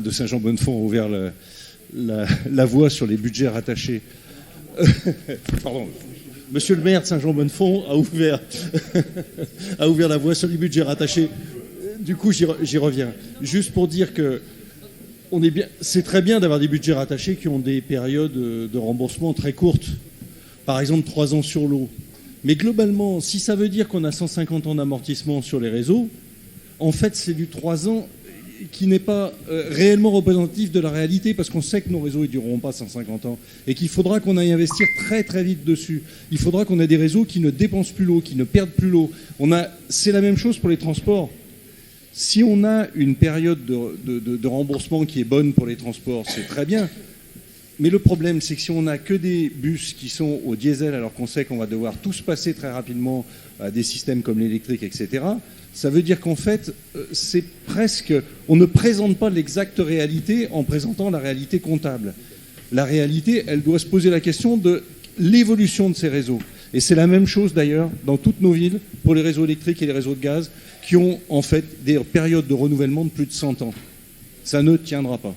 de Saint-Jean-Bonnefonds a ouvert la voie sur les budgets rattachés. Pardon. Monsieur le maire de Saint-Jean-Bonnefonds a ouvert la voie sur les budgets rattachés. Du coup, j'y reviens. Juste pour dire que c'est très bien d'avoir des budgets rattachés qui ont des périodes de remboursement très courtes. Par exemple, 3 ans sur l'eau. Mais globalement, si ça veut dire qu'on a 150 ans d'amortissement sur les réseaux, en fait, c'est du 3 ans qui n'est pas réellement représentatif de la réalité, parce qu'on sait que nos réseaux ne dureront pas 150 ans et qu'il faudra qu'on aille investir très très vite dessus. Il faudra qu'on ait des réseaux qui ne dépensent plus l'eau, qui ne perdent plus l'eau. C'est la même chose pour les transports. Si on a une période de remboursement qui est bonne pour les transports, c'est très bien. Mais le problème, c'est que si on n'a que des bus qui sont au diesel, alors qu'on sait qu'on va devoir tous passer très rapidement à des systèmes comme l'électrique, etc., ça veut dire qu'en fait, c'est presque... On ne présente pas l'exacte réalité en présentant la réalité comptable. La réalité, elle doit se poser la question de l'évolution de ces réseaux. Et c'est la même chose d'ailleurs dans toutes nos villes pour les réseaux électriques et les réseaux de gaz qui ont en fait des périodes de renouvellement de plus de 100 ans. Ça ne tiendra pas.